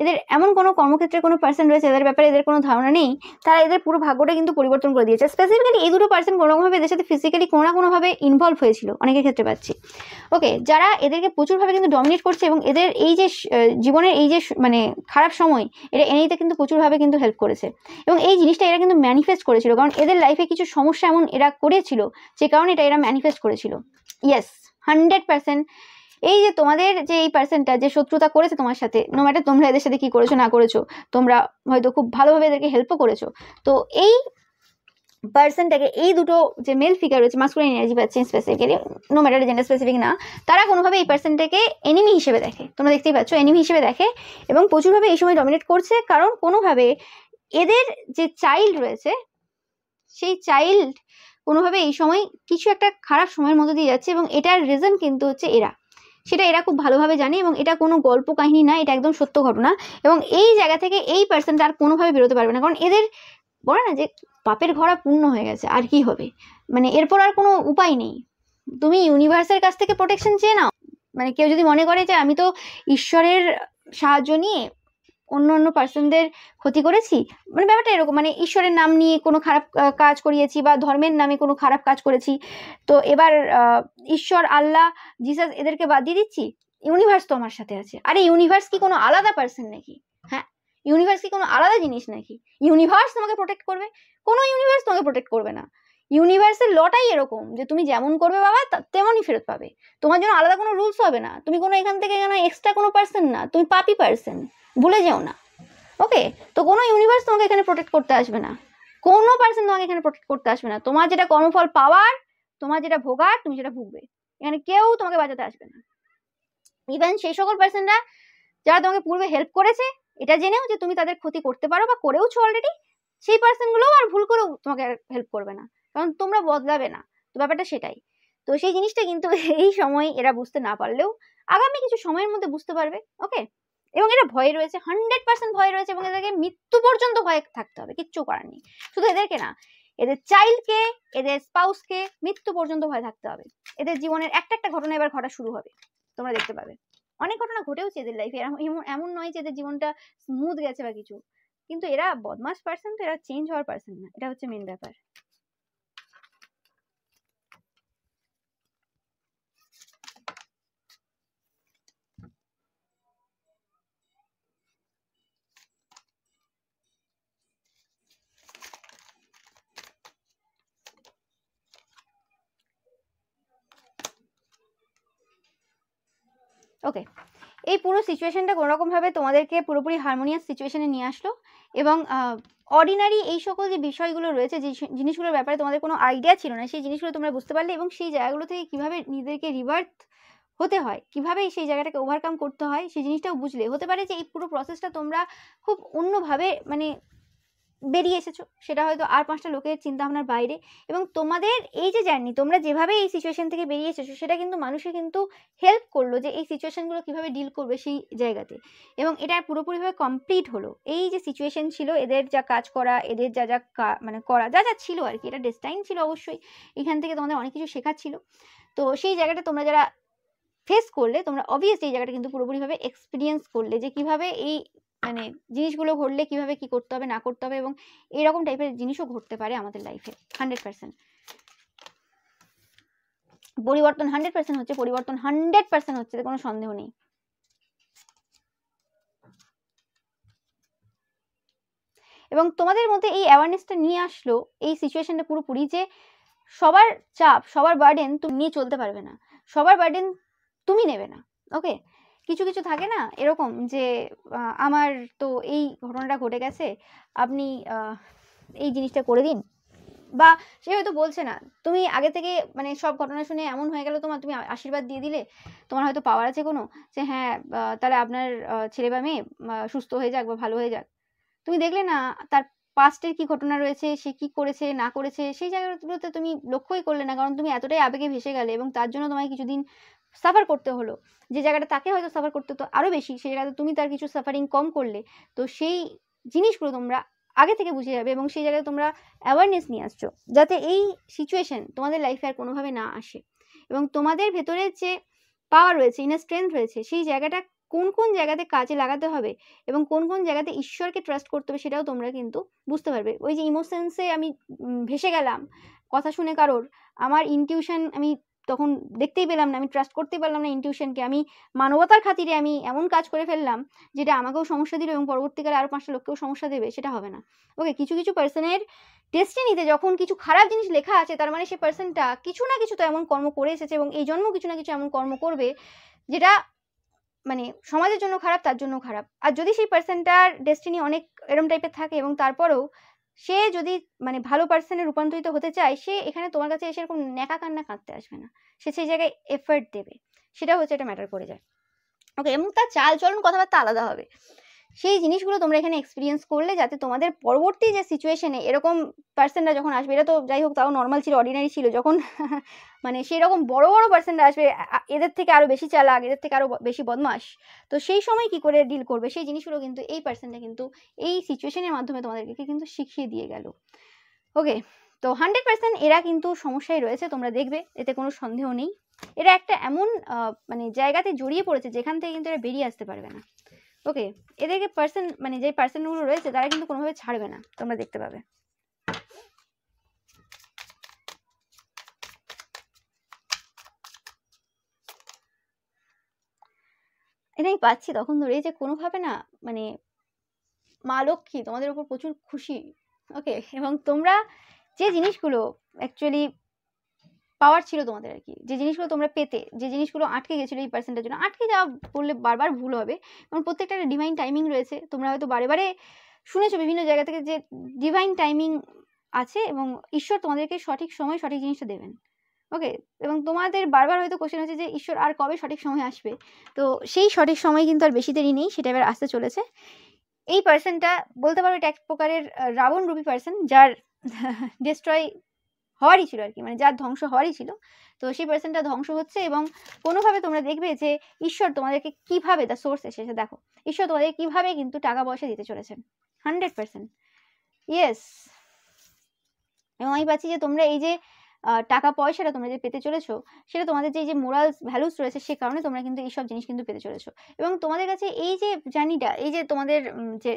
এদের এমন কোনো কর্মক্ষেত্রে কোনো পার্সন রয়েছে এদের ব্যাপারে এদের কোনো ধারণা নেই, তারা এদের পুরো ভাগ্যটা কিন্তু পরিবর্তন করে দিয়েছে। স্পেসিফিক্যালি এই দুটো পার্সন কোনোরকমভাবে এদের সাথে ফিজিক্যালি কোনো না কোনোভাবে ইনভলভ হয়েছিল অনেকের ক্ষেত্রে পাচ্ছি। ওকে, যারা এদেরকে প্রচুরভাবে কিন্তু ডমিনেট করছে, এবং এদের এই যে জীবনের এই যে মানে খারাপ সময় এটা এনে দিতে কিন্তু প্রচুরভাবে কিন্তু হেল্প করেছে, এবং এই জিনিসটা এরা কিন্তু ম্যানিফেস্ট করেছিল, কারণ এদের লাইফে কিছু সমস্যা এমন এরা করেছিল যে কারণে এটা এরা ম্যানিফেস্ট করেছিল। ইয়েস, 100%। এই যে তোমাদের যে এই পার্সনটা যে শত্রুতা করেছে তোমার সাথে, নো ম্যাটার তোমরা এদের সাথে কি করেছো না করেছো, তোমরা হয়তো খুব ভালোভাবে এদেরকে হেল্পও করেছো, তো এই পার্সনটাকে এই দুটো যে মেল ফিগার রয়েছে, মাস্কুলাইন এনার্জি পাচ্ছে specifically, no matter gender specific না, তারা কোনোভাবে এই পার্সনটাকে এনিমি হিসেবে দেখে, তোমরা দেখতেই পাচ্ছ এনিমি হিসেবে দেখে, এবং প্রচুরভাবে এই সময় ডমিনেট করছে, কারণ কোনোভাবে এদের যে চাইল্ড রয়েছে সেই চাইল্ড কোনোভাবে এই সময় কিছু একটা খারাপ সময়ের মধ্যে দিয়ে যাচ্ছে, এবং এটার রিজন কিন্তু হচ্ছে এরা, সেটা এরা খুব ভালোভাবে জানে, এবং এটা কোনো গল্প কাহিনী না, এটা একদম সত্য ঘটনা। এবং এই জায়গা থেকে এই পার্সনটা আর কোনোভাবে বেরোতে পারবে না, কারণ এদের বলে না যে পাপের ঘোড়া পূর্ণ হয়ে গেছে, আর কি হবে, মানে এরপর আর কোনো উপায় নেই, তুমি ইউনিভার্সের কাছ থেকে প্রোটেকশন চেয়ে নাও। মানে কেউ যদি মনে করে যে আমি তো ঈশ্বরের সাহায্য নিয়ে অন্য পার্সনদের ক্ষতি করেছি, মানে ব্যাপারটা এরকম, মানে ঈশ্বরের নাম নিয়ে কোনো খারাপ কাজ করিয়েছি বা ধর্মের নামে কোনো খারাপ কাজ করেছি, তো এবার ঈশ্বর, আল্লাহ, জিসাস এদেরকে বাদ দিয়ে দিচ্ছি, ইউনিভার্স তো আমার সাথে আছে। আরে ইউনিভার্স কি কোনো আলাদা পার্সন নাকি? হ্যাঁ, ইউনিভার্স কি কোনো আলাদা জিনিস নাকি? ইউনিভার্স তোমাকে প্রোটেক্ট করবে? কোনো ইউনিভার্স তোমাকে প্রোটেক্ট করবে না। ইউনিভার্সের লটাই এরকম যে তুমি যেমন করবে বাবা তেমনই ফেরত পাবে। তোমার জন্য আলাদা কোনো রুলস হবে না। তুমি কোনো এখান থেকে এখানে এক্সট্রা কোনো পার্সন না, তুমি পাপি পার্সন, ভুলে যেও না। ওকে, তো কোনো ইউনিভার্স তোমাকে এখানে প্রোটেক্ট করতে আসবে না, কোনো পার্সন তোমাকে এখানে প্রোটেক্ট করতে আসবে না। তোমার যেটা কর্মফল পাওয়ার, তোমার যেটা ভোগার, তুমি সেটা ভুগবে। এখানে কেউ তোমাকে বাঁচাতে আসবে না। ইভেন সেই সকল পার্সনরা যারা তোমাকে পূর্বে হেল্প করেছে, এটা জেনেও যে তুমি তাদের ক্ষতি করতে পারো বা করেওছো অলরেডি, সেই পার্সনগুলোও আর ভুল করেও তোমাকে হেল্প করবে না, কারণ তোমরা বদলাবে না। তো ব্যাপারটা সেটাই। তো সেই জিনিসটা কিন্তু এই সময় এরা বুঝতে না পারলেও আগামী কিছু সময়ের মধ্যে বুঝতে পারবে। ওকে, এবং এরা ভয়ে রয়েছে, 100% ভয়ে রয়েছে, এবং এদেরকে মৃত্যু পর্যন্ত ভয়ে থাকতে হবে, কিচ্ছু করার নেই। শুধু এদেরকে না, এদের চাইল্ডকে, এদের স্পাউসকে মৃত্যু পর্যন্ত ভয় থাকতে হবে। এদের জীবনের একটা ঘটনা এবার ঘটা শুরু হবে, তোমরা দেখতে পাবে। অনেক ঘটনা ঘটেওছে এদের লাইফে, এমন নয় যে এদের জীবনটা স্মুথ গেছে বা কিছু, কিন্তু এরা বদমাস পার্সন, তো এরা চেঞ্জ হওয়ার পার্সন না, এটা হচ্ছে মেন ব্যাপার। ওকে, এই পুরো সিচুয়েশনটা কোনোরকমভাবে তোমাদেরকে পুরোপুরি হারমোনিয়াস সিচুয়েশনে নিয়ে আসলো, এবং অর্ডিনারি এই সকল যে বিষয়গুলো রয়েছে, যে জিনিসগুলোর ব্যাপারে তোমাদের কোনো আইডিয়া ছিল না, সেই জিনিসগুলো তোমরা বুঝতে পারলে, এবং সেই জায়গাগুলো থেকে কীভাবে নিজেদেরকে রিভার্ট হতে হয়, কিভাবে সেই জায়গাটাকে ওভারকাম করতে হয়, সেই জিনিসটাও বুঝলে। হতে পারে যে এই পুরো প্রসেসটা তোমরা খুব অন্যভাবে মানে বেরিয়ে এসেছো, সেটা হয়তো আর 5টা লোকের চিন্তাভাবনার বাইরে, এবং তোমাদের এই যে জার্নি, তোমরা যেভাবে এই সিচুয়েশন থেকে বেরিয়ে এসেছো, সেটা কিন্তু মানুষের কিন্তু হেল্প করলো যে এই সিচুয়েশনগুলো কীভাবে ডিল করবে সেই জায়গাতে, এবং এটা পুরোপুরিভাবে কমপ্লিট হলো। এই যে সিচুয়েশন ছিল, এদের যা কাজ করা, এদের যা যা মানে করা যা যা ছিল আর কি, এটা ডেস্টাইন ছিল অবশ্যই, এখান থেকে তোমাদের অনেক কিছু শেখার ছিল। তো সেই জায়গাটা তোমরা যারা ফেস করলে, তোমরা অবভিয়াসলি এই জায়গাটা কিন্তু পুরোপুরিভাবে এক্সপিরিয়েন্স করলে যে কিভাবে এই মানে জিনিসগুলো ঘটলে কিভাবে কি করতে হবে না করতে হবে, এবং এরকম টাইপের জিনিসও ঘটতে পারে আমাদের লাইফে। 100% পরিবর্তন 100% হচ্ছে, পরিবর্তন 100% হচ্ছে, কোনো সন্দেহ নেই। এবং তোমাদের মধ্যে এই অ্যাওয়ারনেসটা নিয়ে আসলো এই সিচুয়েশনটা পুরোপুরি, যে সবার চাপ, সবার বার্ডেন তুমি নিয়ে চলতে পারবে না, সবার বার্ডেন তুমি নেবে না। ওকে, কিছু কিছু থাকে না এরকম যে আমার তো এই ঘটনাটা ঘটে গেছে, আপনি এই জিনিসটা করে দিন, বা সে হয়তো বলছে না, তুমি আগে থেকে মানে সব ঘটনা শুনে এমন হয়ে গেল তোমার, তুমি আশীর্বাদ দিয়ে দিলে, তোমার হয়তো পাওয়ার আছে কোনো, যে হ্যাঁ তাহলে আপনার ছেলে বা মেয়ে সুস্থ হয়ে যাক বা ভালো হয়ে যাক। তুমি দেখলে না তার পাস্টের কি ঘটনা রয়েছে, সে কি করেছে না করেছে, সেই জায়গাগুলোতে তুমি লক্ষ্যই করলে না, কারণ তুমি এতটাই আবেগে ভেসে গেলে, এবং তার জন্য তোমায় কিছুদিন সাফার করতে হলো। যে জায়গাটা তাকে হয়তো সাফার করতে হতো আরও বেশি, সেই জায়গাতে তুমি তার কিছু সাফারিং কম করলে। তো সেই জিনিসগুলো তোমরা আগে থেকে বুঝে যাবে, এবং সেই জায়গায় তোমরা অ্যাওয়ারনেস নিয়ে আসছো যাতে এই সিচুয়েশন তোমাদের লাইফে আর কোনোভাবে না আসে, এবং তোমাদের ভেতরে যে পাওয়ার রয়েছে, ইনার স্ট্রেংথ রয়েছে, সেই জায়গাটা কোন কোন জায়গাতে কাজে লাগাতে হবে এবং কোন কোন জায়গাতে ঈশ্বরকে ট্রাস্ট করতে হবে, সেটাও তোমরা কিন্তু বুঝতে পারবে। ওই যে ইমোশনসে আমি ভেসে গেলাম কথা শুনে কারোর, আমার ইনটিউশন আমি তখন দেখতেই পেলাম না, আমি ট্রাস্ট করতেই পারলাম না ইনটিউশনকে, আমি মানবতার খাতিরে আমি এমন কাজ করে ফেললাম যেটা আমাকেও সমস্যা দিল এবং পরবর্তীকালে আরও 5টা লোককেও সমস্যা দেবে, সেটা হবে না। ওকে, কিছু কিছু পার্সনের ডেস্টিনিতে যখন কিছু খারাপ জিনিস লেখা আছে, তার মানে সেই পার্সনটা কিছু না কিছু তো এমন কর্ম করে এসেছে, এবং এই জন্ম কিছু না কিছু এমন কর্ম করবে যেটা মানে সমাজের জন্য খারাপ, তার জন্য খারাপ। আর যদি সেই পার্সনটার ডেস্টিনি অনেক এরম টাইপের থাকে, এবং তারপরেও সে যদি মানে ভালো পার্সনে রূপান্তরিত হতে চায়, সে এখানে তোমার কাছে এসে এরকম ন্যাকা কান্না কাঁদতে আসবে না, সে সেই জায়গায় এফার্ট দেবে, সেটা হচ্ছে এটা ম্যাটার করে যায়। ওকে, এবং তার চাল চলন কথাবার্তা আলাদা হবে। সেই জিনিসগুলো তোমরা এখানে এক্সপিরিয়েন্স করলে, যাতে তোমাদের পরবর্তী যে সিচুয়েশনে এরকম পার্সনরা যখন আসবে, এটা তো যাই হোক তাও নর্মাল ছিল, অর্ডিনারি ছিল, যখন মানে সেই রকম বড় বড় পার্সনরা আসবে, এদের থেকে আরও বেশি চালাক, এদের থেকে আরও বেশি বদমাশ, তো সেই সময় কি করে ডিল করবে, সেই জিনিসগুলো কিন্তু এই পার্সনটা কিন্তু এই সিচুয়েশনের মাধ্যমে তোমাদেরকে কিন্তু শিখিয়ে দিয়ে গেল। ওকে, তো 100% এরা কিন্তু সমস্যায় রয়েছে, তোমরা দেখবে, এতে কোনো সন্দেহ নেই। এরা একটা এমন মানে জায়গাতে জড়িয়ে পড়েছে যেখান থেকে কিন্তু এরা বেরিয়ে আসতে পারবে না। ওকে, এদেরকে মানে যে পার্সনগুলো রয়েছে তারা কিন্তু কোনোভাবে ছাড়বে না, তোমরা দেখতে পাবে। এটা আমি পাচ্ছি তখন ধরে যে কোনোভাবে না, মানে মা লক্ষ্মী তোমাদের উপর প্রচুর খুশি। ওকে, এবং তোমরা যে জিনিসগুলো অ্যাকচুয়ালি পাওয়ার ছিল তোমাদের আর কি, যে জিনিসগুলো তোমরা পেতে, যে জিনিসগুলো আটকে গেছিলো এই পার্সেন্টের জন্য, আটকে যাওয়া বললে বারবার ভুল হবে, কারণ প্রত্যেকটা একটা ডিভাইন টাইমিং রয়েছে। তোমরা হয়তো বারে বারে শুনেছো বিভিন্ন জায়গা থেকে যে ডিভাইন টাইমিং আছে এবং ঈশ্বর তোমাদেরকে সঠিক সময় সঠিক জিনিসটা দেবেন। ওকে, এবং তোমাদের বারবার হয়তো কোশ্চেন হচ্ছে যে ঈশ্বর আর কবে সঠিক সময় আসবে। তো সেই সঠিক সময় কিন্তু আর বেশি দেরি নেই, সেটা এবার আসতে চলেছে। এই পার্সনটা বলতে পারো এটা এক প্রকারের রাবণ রূপী পার্সন, যার ডিস্ট্রয় হওয়ারই ছিল আর কি, মানে যার ধ্বংস হওয়ারই ছিল। তো সেই পার্সনটা ধ্বংস হচ্ছে এবং কোনোভাবে তোমরা দেখবে যে ঈশ্বর তোমাদেরকে কিভাবে, দ্য সোর্স এসেছে দেখো, ঈশ্বর তোমাদের কিভাবে কিন্তু টাকা পয়সা দিতে চলেছেন 100%। ইয়েস, এবং আমি পাচ্ছি যে তোমরা এই যে টাকা পয়সাটা তোমরা যে পেতে চলেছো, সেটা তোমাদের যে মোরালস ভ্যালুস রয়েছে, সে কারণে তোমরা কিন্তু এইসব জিনিস কিন্তু পেতে চলেছো। এবং তোমাদের কাছে এই যে জার্নিটা, এই যে তোমাদের যে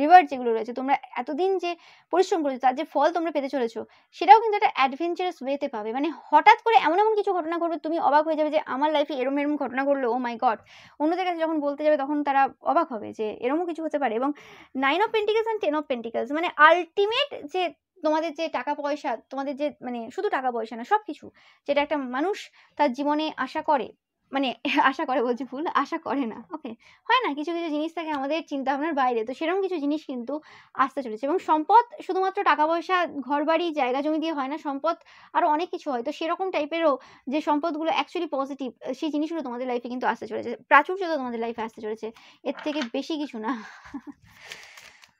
রিওয়ার্ড যেগুলো রয়েছে, তোমরা এতদিন যে পরিশ্রম করেছো তার যে ফল তোমরা পেতে চলেছো, সেটাও কিন্তু একটা অ্যাডভেঞ্চারাস ওয়েতে পাবে। মানে হঠাৎ করে এমন এমন কিছু ঘটনা ঘটবে, তুমি অবাক হয়ে যাবে যে আমার লাইফে এরম এরম ঘটনা ঘটলো, ও মাই গড। অন্যদের কাছে যখন বলতে যাবে তখন তারা অবাক হবে যে এরমও কিছু হতে পারে। এবং 9 of pentacles and 10 of pentacles, মানে আলটিমেট যে তোমাদের যে টাকা পয়সা, তোমাদের যে মানে শুধু টাকা পয়সা না, সবকিছু যেটা একটা মানুষ তার জীবনে আশা করে, মানে আশা করে বলছি ভুল, আশা করে না। ওকে, হয় না কিছু কিছু জিনিস থাকে আমাদের চিন্তা ভাবনার বাইরে, তো সেরকম কিছু জিনিস কিন্তু আসতে চলেছে। এবং সম্পদ শুধুমাত্র টাকা পয়সা, ঘর বাড়ি, জায়গা জমি দিয়ে হয় না, সম্পদ আরো অনেক কিছু হয়। তো সেরকম টাইপেরও যে সম্পদগুলো অ্যাকচুয়ালি পজিটিভ, সেই জিনিসগুলো তোমাদের লাইফে কিন্তু আসতে চলেছে। প্রাচুর্যতা তোমাদের লাইফে আসতে চলেছে, এর থেকে বেশি কিছু না।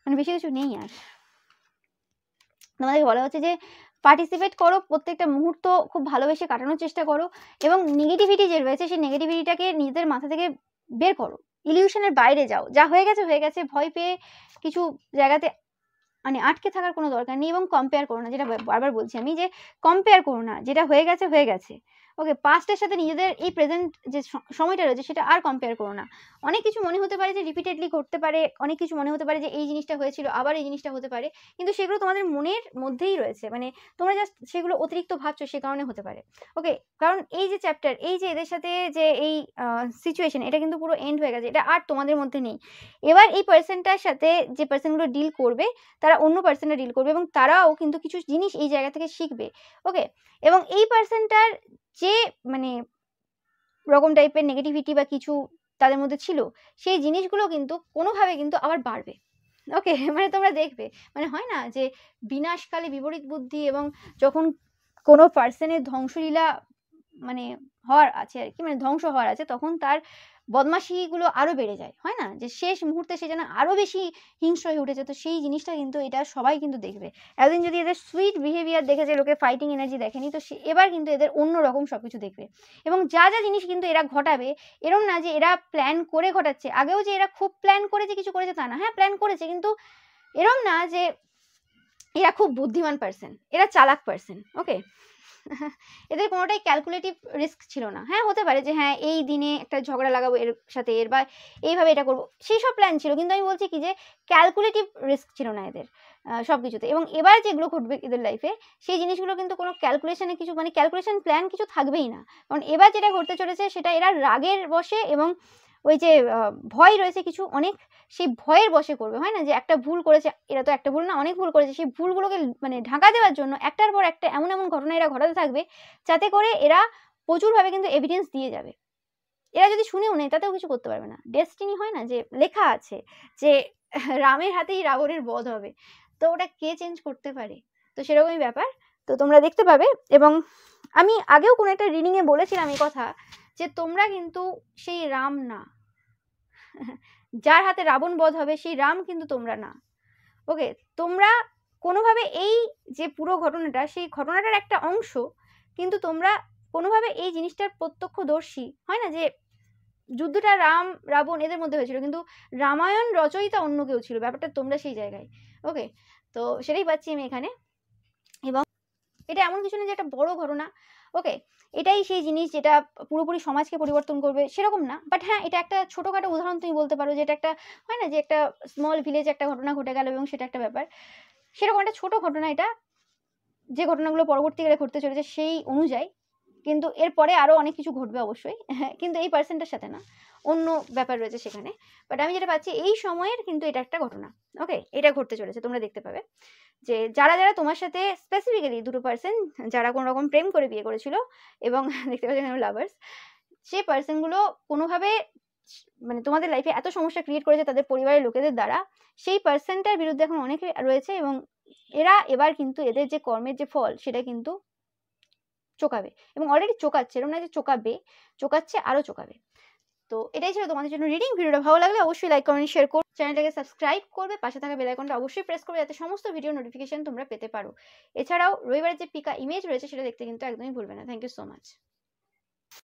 মানে বেশি কিছু নেই আর। তোমাদেরকে বলা হচ্ছে যে পার্টিসিপেট করো, প্রত্যেকটা মুহূর্ত খুব ভালোবেসে কাটানোর চেষ্টা করো, এবং নেগেটিভিটি যে রয়েছে সেই নেগেটিভিটিটাকে নিজেদের মাথা থেকে বের করো, ইলিউশনের বাইরে যাও। যা হয়ে গেছে হয়ে গেছে, ভয় পেয়ে কিছু জায়গাতে মানে আটকে থাকার কোনো দরকার নেই। এবং কম্পেয়ার করো না, যেটা বারবার বলছি আমি, যে কম্পেয়ার করো না, যেটা হয়ে গেছে হয়ে গেছে। ওকে, পাস্টের সাথে নিজেদের এই প্রেজেন্ট যে সময়টা রয়েছে সেটা আর কম্পেয়ার করো না। অনেক কিছু মনে হতে পারে যে রিপিটেডলি করতে পারে, অনেক কিছু মনে হতে পারে যে এই জিনিসটা হয়েছিল আবার এই জিনিসটা হতে পারে, কিন্তু সেগুলো তোমাদের মনের মধ্যেই রয়েছে, মানে তোমরা জাস্ট সেগুলো অতিরিক্ত ভাবছো, সে কারণে হতে পারে। ওকে, কারণ এই যে চ্যাপ্টার, এই যে এদের সাথে যে এই সিচুয়েশন, এটা কিন্তু পুরো এন্ড হয়ে গেছে, এটা আর তোমাদের মধ্যে নেই। এবার এই পার্সনটার সাথে যে পার্সনগুলো ডিল করবে, তারা অন্য পার্সনটা ডিল করবে এবং তারাও কিন্তু কিছু জিনিস এই জায়গা থেকে শিখবে। ওকে, এবং এই পার্সনটার যে মানে রকম টাইপের নেগেটিভিটি বা কিছু তাদের মধ্যে ছিল, সেই জিনিসগুলো কিন্তু কোনোভাবে কিন্তু আবার বাড়বে। ওকে, মানে তোমরা দেখবে, মানে হয় না যে বিনাশকালে বিপরীত বুদ্ধি, এবং যখন কোনো পার্সনের ধ্বংসলীলা মানে হওয়ার আছে আর কি, মানে ধ্বংস হওয়ার আছে, তখন তার বদমাশিগুলো আরো বেড়ে যায়, হয় না যে শেষ মুহূর্তে সে যেন আরো বেশি হিংস্র হয়ে উঠেছে। তো সেই জিনিসটা কিন্তু এটা সবাই কিন্তু দেখবে। এতদিন যদি এদের সুইট বিহেভিয়ার দেখেছে, লোকে ফাইটিং এনার্জি দেখেনি, তো এবার কিন্তু এদের অন্য রকম সবকিছু দেখবে। এবং যা যা জিনিস কিন্তু এরা ঘটাবে, এরম না যে এরা প্ল্যান করে ঘটাচ্ছে, আগেও যে এরা খুব প্ল্যান করেছে কিছু করেছে তা না, হ্যাঁ প্ল্যান করেছে, কিন্তু এরম না যে এরা খুব বুদ্ধিমান পার্সন, এরা চালাক পার্সন। ওকে, এদের কোনোটাই ক্যালকুলেটিভ রিস্ক ছিল না। হ্যাঁ হতে পারে যে হ্যাঁ এই দিনে একটা ঝগড়া লাগাবো এর সাথে এর, বা এইভাবে এটা করবো, সেই সব প্ল্যান ছিল, কিন্তু আমি বলছি কি যে ক্যালকুলেটিভ রিস্ক ছিল না এদের সব কিছুতে। এবং এবার যেগুলো ঘটবে এদের লাইফে, সেই জিনিসগুলো কিন্তু কোনো ক্যালকুলেশনে কিছু, মানে ক্যালকুলেশন প্ল্যান কিছু থাকবেই না। কারণ এবার যেটা ঘটতে চলেছে সেটা এরা রাগের বশে এবং ওই যে ভয় রয়েছে কিছু অনেক, সেই ভয়ের বশে করবে। হয় না যে একটা ভুল করেছে, এরা তো একটা ভুল না অনেক ভুল করেছে, সেই ভুলগুলোকে মানে ঢাকা দেওয়ার জন্য একটার পর একটা এমন এমন ঘটনা এরা ঘটাতে থাকবে, যাতে করে এরা প্রচুরভাবে কিন্তু এভিডেন্স দিয়ে যাবে। এরা যদি শুনেও নেয় তাতেও কিছু করতে পারবে না। ডেস্টিনি হয় না যে লেখা আছে যে রামের হাতেই রাবণের বধ হবে, তো ওটা কে চেঞ্জ করতে পারে? তো সেরকমই ব্যাপার। তো তোমরা দেখতে পাবে। এবং আমি আগেও কোনো একটা রিডিংয়ে বলেছিলাম এই কথা, যে তোমরা কিন্তু সেই রাম না, যার হাতে রাবণ বধ হবে সেই রাম কিন্তু তোমরা না। ওকে, তোমরা কোনোভাবে এই যে পুরো ঘটনাটা, সেই ঘটনাটার একটা অংশ, কিন্তু তোমরা কোনোভাবে এই জিনিসটার প্রত্যক্ষদর্শী। হয় না যে যুদ্ধটা রাম রাবণ এদের মধ্যে হয়েছিল, কিন্তু রামায়ণ রচয়িতা অন্য কেউ ছিল, ব্যাপারটা তোমরা সেই জায়গায়। ওকে, তো সেটাই পাচ্ছি আমি এখানে। এবং এটা এমন কিছু না যে একটা বড় ঘটনা, ওকে, এটাই সেই জিনিস যেটা পুরোপুরি সমাজকে পরিবর্তন করবে সেরকম না, বাট হ্যাঁ এটা একটা ছোটোখাটো উদাহরণ তুমি বলতে পারো, যে এটা একটা হয় না যে একটা স্মল ভিলেজে একটা ঘটনা ঘটে গেল এবং সেটা একটা ব্যাপার, সেরকম একটা ছোটো ঘটনা এটা, যে ঘটনাগুলো পরবর্তীকালে ঘটতে চলেছে সেই অনুযায়ী, কিন্তু এরপরে আরও অনেক কিছু ঘটবে অবশ্যই, কিন্তু এই পার্সেন্টের সাথে না, অন্য ব্যাপার রয়েছে সেখানে। বাট আমি যেটা পাচ্ছি এই সময়ের কিন্তু এটা একটা ঘটনা, ওকে, এটা ঘটতে চলেছে, তোমরা দেখতে পাবে যে যারা যারা তোমার সাথে স্পেসিফিক্যালি দুটো পার্সন যারা কোনো রকম প্রেম করে বিয়ে করেছিল এবং দেখতে পাচ্ছি লাভার্স, সেই পার্সনগুলো কোনোভাবে মানে তোমাদের লাইফে এত সমস্যা ক্রিয়েট করেছে তাদের পরিবারের লোকেদের দ্বারা, সেই পার্সনটার বিরুদ্ধে এখন অনেকে রয়েছে এবং এরা এবার কিন্তু এদের যে কর্মের যে ফল সেটা কিন্তু চোকাবে, এবং অলরেডি চোকাচ্ছে, এরকম না যে চোকাবে, চোকাচ্ছে, আরও চোকাবে। তো এটাই ছিল তোমাদের জন্য রিডিং। ভিডিওটা ভালো লাগলে অবশ্যই লাইক কমেন্ট শেয়ার করো, চ্যানেলটাকে সাবস্ক্রাইব করবে, পাশে থাকা বেল আইকনটা অবশ্যই প্রেস করবে যাতে সমস্ত ভিডিও নোটিফিকেশন তোমরা পেতে পারো। এছাড়াও রবিবারের যে পিকা ইমেজ রয়েছে সেটা দেখতে কিন্তু একদমই ভুলবে না। Thank you so much.